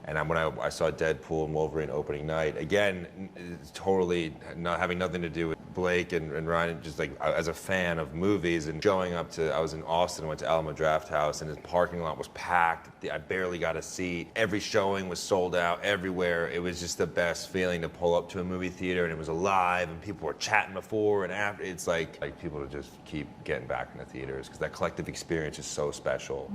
And when I saw Deadpool and Wolverine opening night, again, totally not having nothing to do with Blake and Ryan, just like as a fan of movies and showing up to, I was in Austin, went to Alamo Drafthouse, and his parking lot was packed. I barely got a seat. Every showing was sold out everywhere. It was just the best feeling to pull up to a movie theater and it was alive and people were chatting before and after. It's like people to just keep getting back in the theaters because that collective experience is so special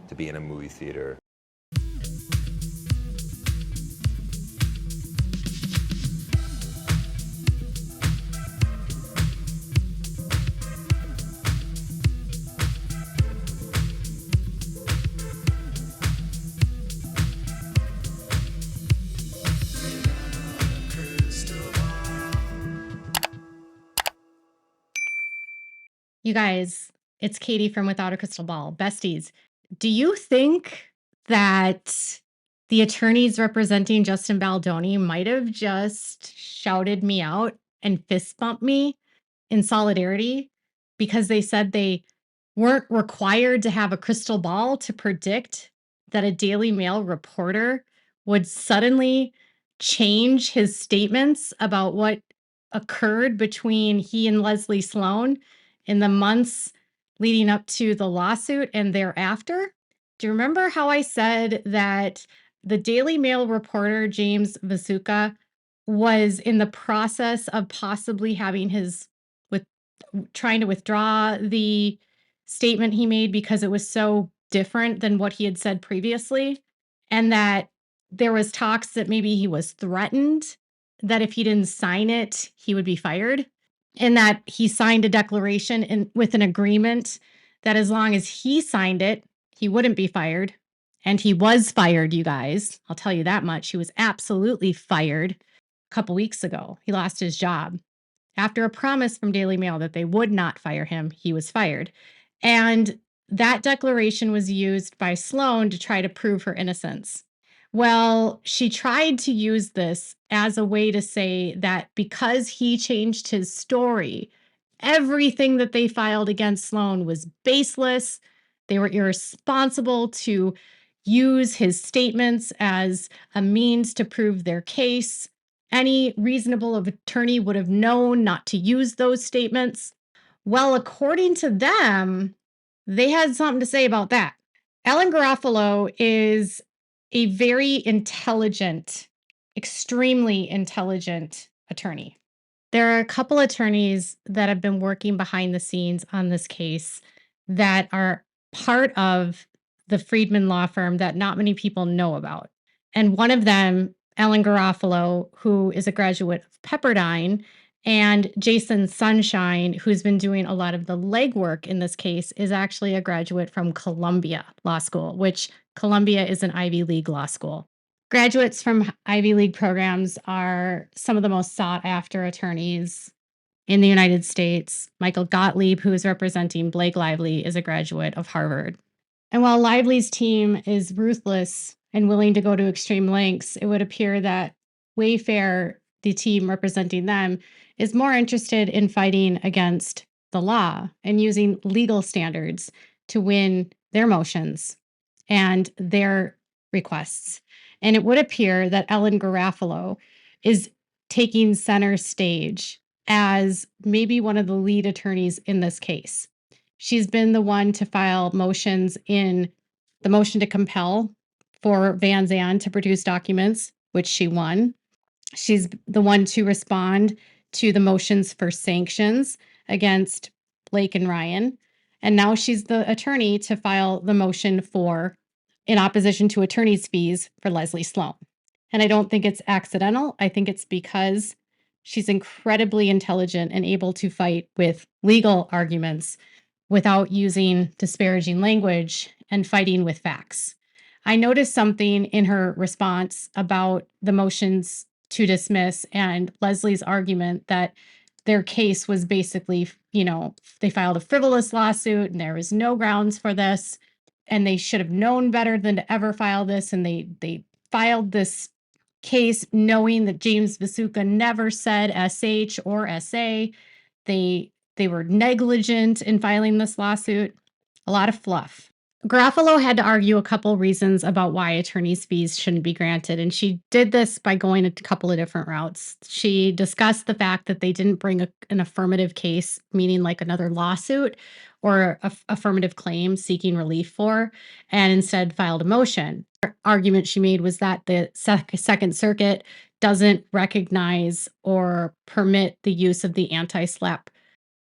to be in a movie theater. You guys, it's Katie from Without a Crystal Ball. Besties, do you think that the attorneys representing Justin Baldoni might have just shouted me out and fist bumped me in solidarity because they said they weren't required to have a crystal ball to predict that a Daily Mail reporter would suddenly change his statements about what occurred between he and Leslie Sloan in the months leading up to the lawsuit and thereafter? Do you remember how I said that the Daily Mail reporter, James Vasuka, was in the process of possibly having his with trying to withdraw the statement he made because it was so different than what he had said previously, and that there was talks that maybe he was threatened that if he didn't sign it, he would be fired, and that he signed a declaration with an agreement that as long as he signed it, he wouldn't be fired. And he was fired, you guys. I'll tell you that much. He was absolutely fired a couple weeks ago. He lost his job. After a promise from Daily Mail that they would not fire him, he was fired. And that declaration was used by Sloan to try to prove her innocence. Well, she tried to use this as a way to say that because he changed his story, everything that they filed against Sloan was baseless. They were irresponsible to use his statements as a means to prove their case. Any reasonable attorney would have known not to use those statements. Well, according to them, they had something to say about that. Ellen Garofalo is a very intelligent, extremely intelligent attorney. There are a couple attorneys that have been working behind the scenes on this case that are part of the Friedman law firm that not many people know about. And one of them, Ellen Garofalo, who is a graduate of Pepperdine, and Jason Sunshine, who's been doing a lot of the legwork in this case, is actually a graduate from Columbia Law School, which Columbia is an Ivy League law school. Graduates from Ivy League programs are some of the most sought after attorneys in the United States. Michael Gottlieb, who is representing Blake Lively, is a graduate of Harvard. And while Lively's team is ruthless and willing to go to extreme lengths, it would appear that Wayfair, the team representing them, is more interested in fighting against the law and using legal standards to win their motions and their requests. And it would appear that Ellen Garofalo is taking center stage as maybe one of the lead attorneys in this case. She's been the one to file motions in the motion to compel for Van Zandt to produce documents, which she won. She's the one to respond to the motions for sanctions against Blake and Ryan. And now she's the attorney to file the motion in opposition to attorney's fees for Leslie Sloan. And I don't think it's accidental. I think it's because she's incredibly intelligent and able to fight with legal arguments without using disparaging language and fighting with facts. I noticed something in her response about the motions to dismiss and Leslie's argument that their case was basically, they filed a frivolous lawsuit and there was no grounds for this and they should have known better than to ever file this. And they filed this case knowing that James Vasuka never said SH or SA. They were negligent in filing this lawsuit. A lot of fluff. Garofalo had to argue a couple reasons about why attorney's fees shouldn't be granted, and she did this by going a couple of different routes. She discussed the fact that they didn't bring an affirmative case, meaning like another lawsuit or affirmative claim seeking relief for, and instead filed a motion. Argument she made was that the Second Circuit doesn't recognize or permit the use of the anti-SLAPP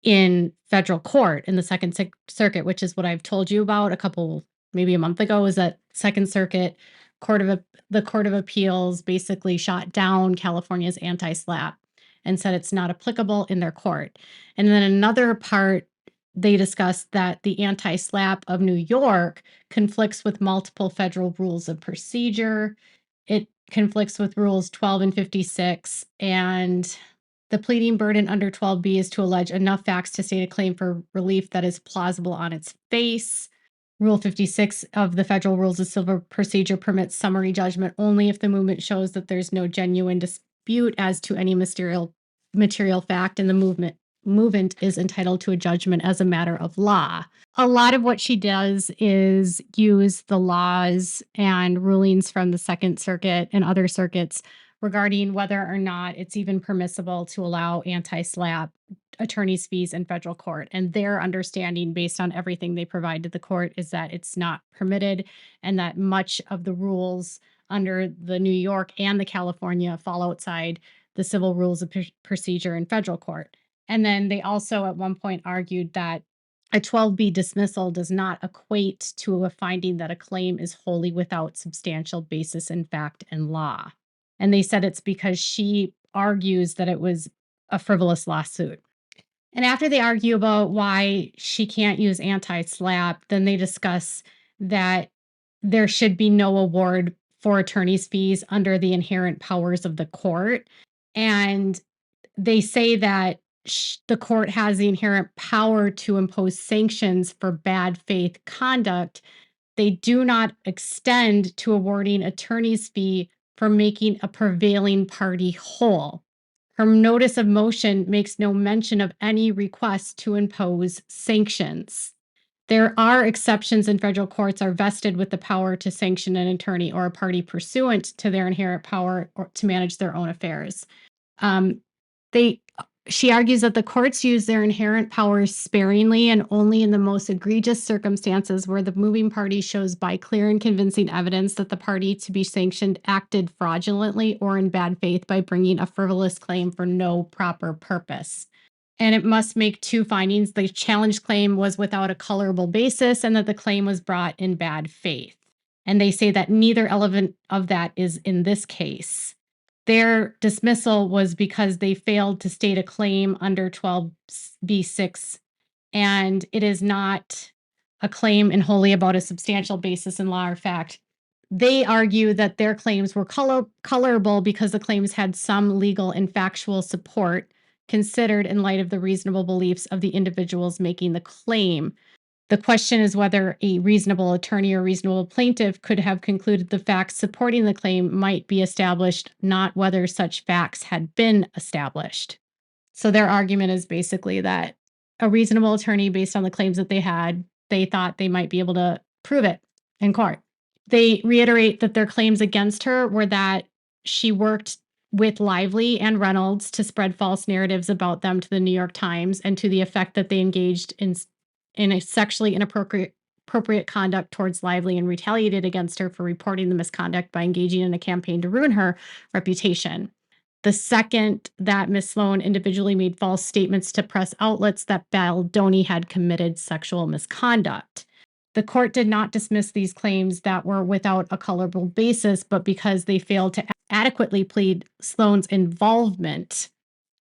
in federal court in the Second Circuit, which is what I've told you about maybe a month ago, is that Second Circuit the Court of Appeals basically shot down California's anti-SLAPP and said it's not applicable in their court. And then another part, they discussed that the anti-SLAPP of New York conflicts with multiple federal rules of procedure. It conflicts with rules 12 and 56, and the pleading burden under 12B is to allege enough facts to state a claim for relief that is plausible on its face. Rule 56 of the Federal Rules of Civil Procedure permits summary judgment only if the movement shows that there's no genuine dispute as to any material fact, and the movement is entitled to a judgment as a matter of law. A lot of what she does is use the laws and rulings from the Second Circuit and other circuits regarding whether or not it's even permissible to allow anti-SLAPP attorney's fees in federal court. And their understanding, based on everything they provide to the court, is that it's not permitted, and that much of the rules under the New York and the California fall outside the civil rules of procedure in federal court. And then they also at one point argued that a 12B dismissal does not equate to a finding that a claim is wholly without substantial basis in fact and law. And they said it's because she argues that it was a frivolous lawsuit. And after they argue about why she can't use anti-SLAPP, then they discuss that there should be no award for attorney's fees under the inherent powers of the court. And they say that the court has the inherent power to impose sanctions for bad faith conduct. They do not extend to awarding attorney's fee for making a prevailing party whole. Her notice of motion makes no mention of any request to impose sanctions. There are exceptions in federal courts are vested with the power to sanction an attorney or a party pursuant to their inherent power or to manage their own affairs. They She argues that the courts use their inherent powers sparingly and only in the most egregious circumstances where the moving party shows by clear and convincing evidence that the party to be sanctioned acted fraudulently or in bad faith by bringing a frivolous claim for no proper purpose. And it must make two findings: the challenge claim was without a colorable basis and that the claim was brought in bad faith. And they say that neither element of that is in this case. Their dismissal was because they failed to state a claim under 12B6, and it is not a claim in wholly about a substantial basis in law or fact. They argue that their claims were colorable because the claims had some legal and factual support considered in light of the reasonable beliefs of the individuals making the claim. The question is whether a reasonable attorney or reasonable plaintiff could have concluded the facts supporting the claim might be established, not whether such facts had been established. So their argument is basically that a reasonable attorney, based on the claims that they had, they thought they might be able to prove it in court. They reiterate that their claims against her were that she worked with Lively and Reynolds to spread false narratives about them to the New York Times, and to the effect that they engaged in a sexually inappropriate conduct towards Lively and retaliated against her for reporting the misconduct by engaging in a campaign to ruin her reputation. The second, that Ms. Sloan individually made false statements to press outlets that Baldoni had committed sexual misconduct. The court did not dismiss these claims that were without a colorable basis, but because they failed to adequately plead Sloan's involvement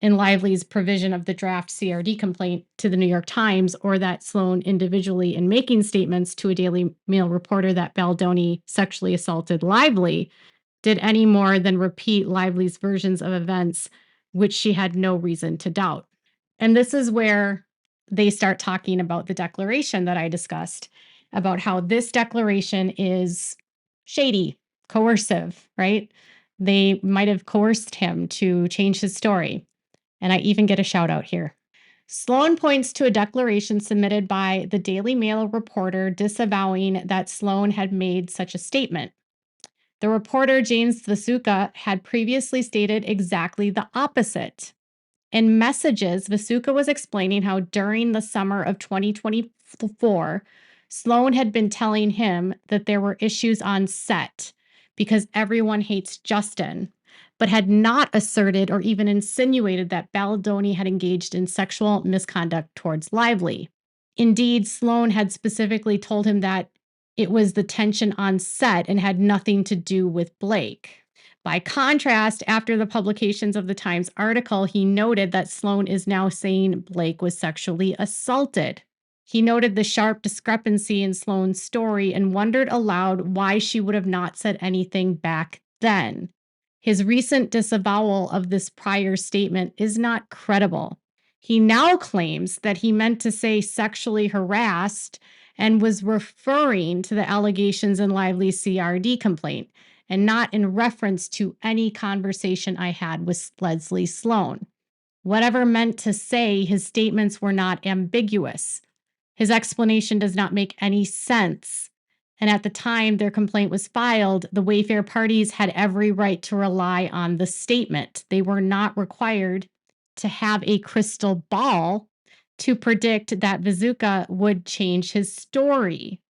in Lively's provision of the draft CRD complaint to the New York Times, or that Sloan individually, in making statements to a Daily Mail reporter that Baldoni sexually assaulted Lively, did any more than repeat Lively's versions of events, which she had no reason to doubt. And this is where they start talking about the declaration that I discussed, about how this declaration is shady, coercive, right? They might have coerced him to change his story. And I even get a shout out here. Sloan points to a declaration submitted by the Daily Mail reporter disavowing that Sloan had made such a statement. The reporter, James Vasuka, had previously stated exactly the opposite. In messages, Vasuka was explaining how during the summer of 2024, Sloan had been telling him that there were issues on set because everyone hates Justin, but had not asserted or even insinuated that Baldoni had engaged in sexual misconduct towards Lively. Indeed, Sloan had specifically told him that it was the tension on set and had nothing to do with Blake. By contrast, after the publications of the Times article, he noted that Sloan is now saying Blake was sexually assaulted. He noted the sharp discrepancy in Sloan's story and wondered aloud why she would have not said anything back then. His recent disavowal of this prior statement is not credible. He now claims that he meant to say sexually harassed and was referring to the allegations in Lively's CRD complaint and not in reference to any conversation I had with Leslie Sloan. Whatever meant to say, his statements were not ambiguous. His explanation does not make any sense. And at the time their complaint was filed, the Wayfair parties had every right to rely on the statement. They were not required to have a crystal ball to predict that Vasuka would change his story.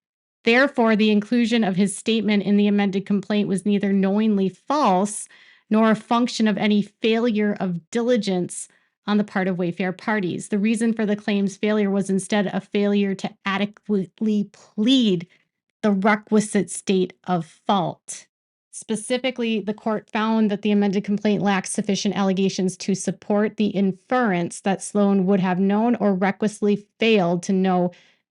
Therefore, the inclusion of his statement in the amended complaint was neither knowingly false nor a function of any failure of diligence on the part of Wayfair parties. The reason for the claim's failure was instead a failure to adequately plead the requisite state of fault. Specifically, the court found that the amended complaint lacks sufficient allegations to support the inference that Sloan would have known or recklessly failed to know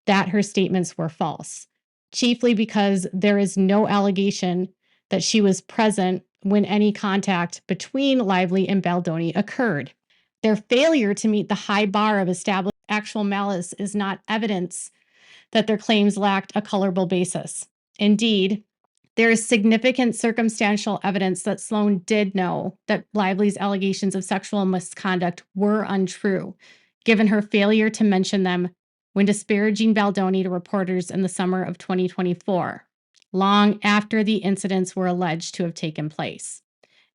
that her statements were false, chiefly because there is no allegation that she was present when any contact between Lively and Baldoni occurred. Their failure to meet the high bar of established actual malice is not evidence that their claims lacked a colorable basis. Indeed, there is significant circumstantial evidence that Sloan did know that Lively's allegations of sexual misconduct were untrue, given her failure to mention them when disparaging Baldoni to reporters in the summer of 2024, long after the incidents were alleged to have taken place.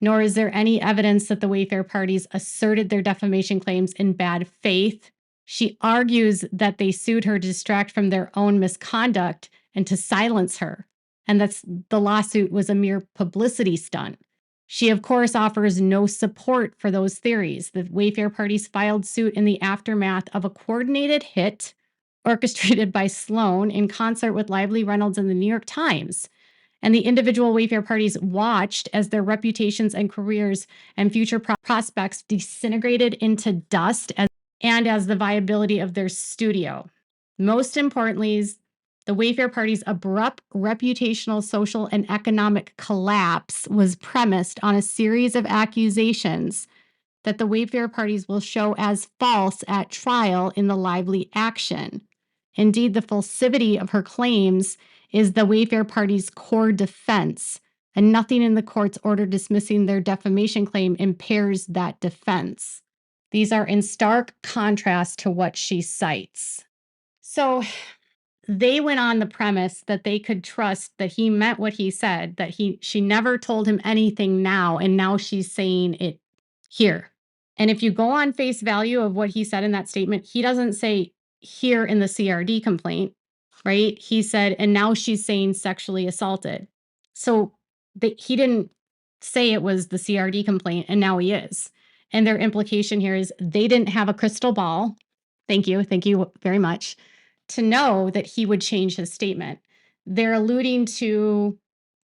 Nor is there any evidence that the Wayfair parties asserted their defamation claims in bad faith. She argues that they sued her to distract from their own misconduct and to silence her, and that the lawsuit was a mere publicity stunt. She, of course, offers no support for those theories. The Wayfair parties filed suit in the aftermath of a coordinated hit orchestrated by Sloan in concert with Lively, Reynolds, and the New York Times. And the individual Wayfair parties watched as their reputations and careers and future prospects disintegrated into dust as the viability of their studio. Most importantly, the Wayfair party's abrupt reputational, social, and economic collapse was premised on a series of accusations that the Wayfair parties will show as false at trial in the Lively action. Indeed, the falsity of her claims is the Wayfair party's core defense, and nothing in the court's order dismissing their defamation claim impairs that defense. These are in stark contrast to what she cites. So they went on the premise that they could trust that he meant what he said, that she never told him anything now, and now she's saying it here. And if you go on face value of what he said in that statement, he doesn't say here in the CRD complaint, right? He said, and now she's saying sexually assaulted. So he didn't say it was the CRD complaint, and now he is. And their implication here is they didn't have a crystal ball. Thank you very much, to know that he would change his statement. They're alluding to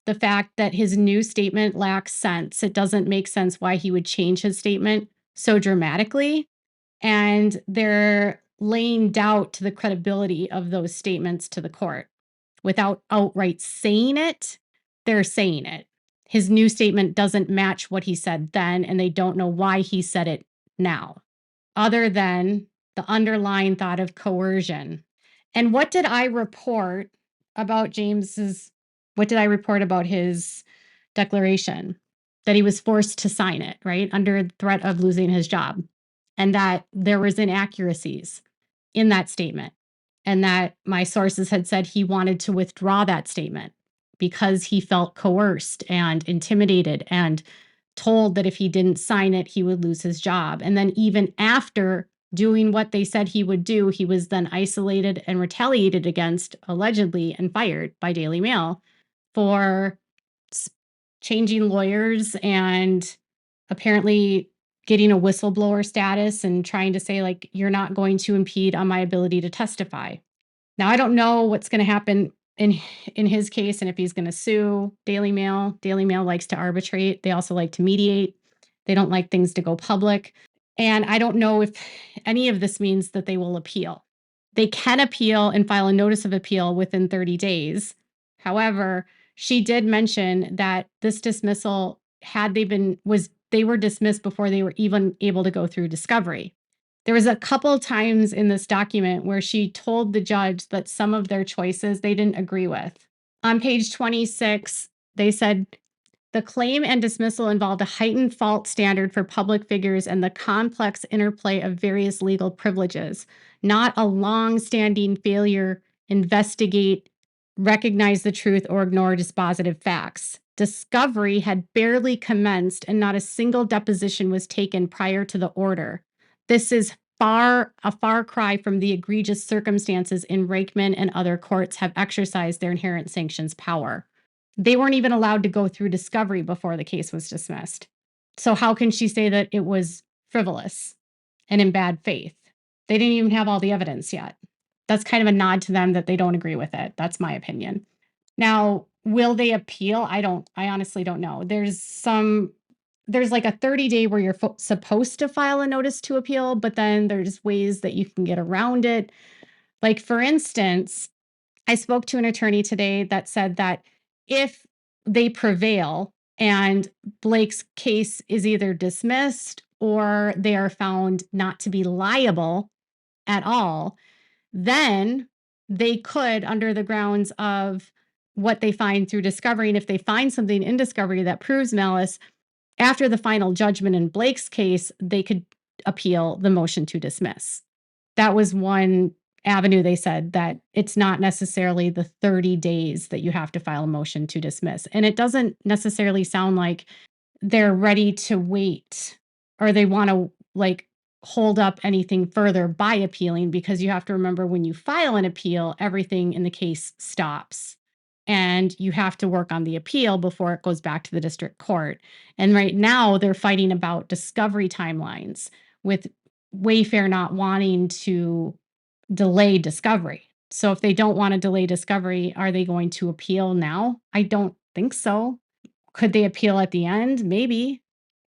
the fact that his new statement lacks sense. It doesn't make sense why he would change his statement so dramatically. And they're laying doubt to the credibility of those statements to the court. Without outright saying it, they're saying it. His new statement doesn't match what he said then, and they don't know why he said it now, other than the underlying thought of coercion. And what did I report about what did I report about his declaration? That he was forced to sign it, right? Under threat of losing his job. and that there was inaccuracies in that statement, and that my sources had said he wanted to withdraw that statement because he felt coerced and intimidated and told that if he didn't sign it, he would lose his job. And then even after doing what they said he would do, he was then isolated and retaliated against, allegedly, and fired by Daily Mail for changing lawyers and apparently getting a whistleblower status and trying to say, like, you're not going to impede on my ability to testify. Now, I don't know what's going to happen in his case and if he's going to sue Daily Mail. Daily Mail likes to arbitrate. They also like to mediate. They don't like things to go public. And I don't know if any of this means that they will appeal. They can appeal and file a notice of appeal within 30 days. However, she did mention that this dismissal, they were dismissed before they were even able to go through discovery. There was a couple times in this document where she told the judge that some of their choices they didn't agree with. On page 26, they said, the claim and dismissal involved a heightened fault standard for public figures and the complex interplay of various legal privileges, not a long-standing failure investigate, recognize the truth, or ignore dispositive facts. Discovery had barely commenced and not a single deposition was taken prior to the order. This is a far cry from the egregious circumstances in Rakeman and other courts have exercised their inherent sanctions power. They weren't even allowed to go through discovery before the case was dismissed. So how can she say that it was frivolous and in bad faith? They didn't even have all the evidence yet. That's kind of a nod to them that they don't agree with it. That's my opinion. Now, will they appeal? I honestly don't know. There's like a 30-day where you're supposed to file a notice to appeal, but then there's ways that you can get around it. Like, for instance, I spoke to an attorney today that said that if they prevail and Blake's case is either dismissed or they are found not to be liable at all, then they could, under the grounds of what they find through discovery, and if they find something in discovery that proves malice, after the final judgment in Blake's case, they could appeal the motion to dismiss. That was one avenue. They said that it's not necessarily the 30 days that you have to file a motion to dismiss. And it doesn't necessarily sound like they're ready to wait or they want to like hold up anything further by appealing, because you have to remember when you file an appeal, everything in the case stops. And you have to work on the appeal before it goes back to the district court. And right now they're fighting about discovery timelines, with Wayfair not wanting to delay discovery. So if they don't want to delay discovery, are they going to appeal now? I don't think so. Could they appeal at the end? Maybe.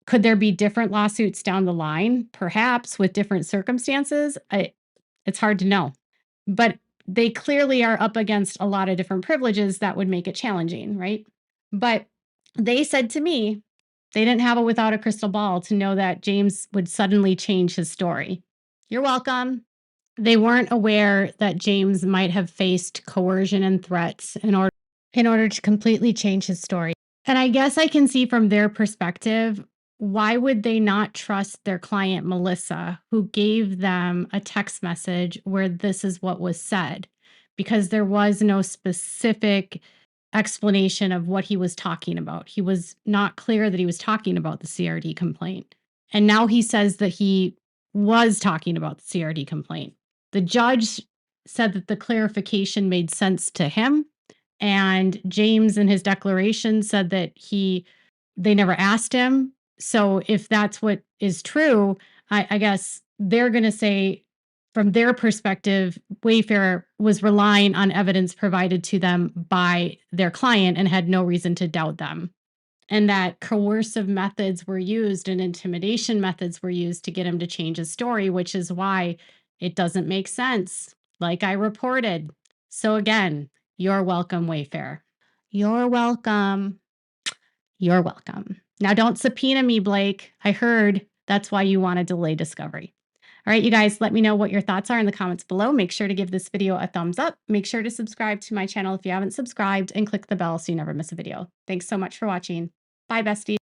Could there be different lawsuits down the line? Perhaps, with different circumstances. It's hard to know. But they clearly are up against a lot of different privileges that would make it challenging, right? But they said to me, they didn't have a without a crystal ball to know that James would suddenly change his story. You're welcome. They weren't aware that James might have faced coercion and threats in order to completely change his story. And I guess I can see from their perspective, why would they not trust their client, Melissa, who gave them a text message where this is what was said? Because there was no specific explanation of what he was talking about. He was not clear that he was talking about the CRD complaint. And now he says that he was talking about the CRD complaint. The judge said that the clarification made sense to him. And James, in his declaration, said that they never asked him. So if that's what is true, I guess they're going to say, from their perspective, Wayfair was relying on evidence provided to them by their client and had no reason to doubt them. And that coercive methods were used and intimidation methods were used to get him to change his story, which is why it doesn't make sense, like I reported. So again, you're welcome, Wayfair. You're welcome. You're welcome. Now, don't subpoena me, Blake. I heard that's why you want to delay discovery. All right, you guys, let me know what your thoughts are in the comments below. Make sure to give this video a thumbs up. Make sure to subscribe to my channel if you haven't subscribed, and click the bell so you never miss a video. Thanks so much for watching. Bye, besties.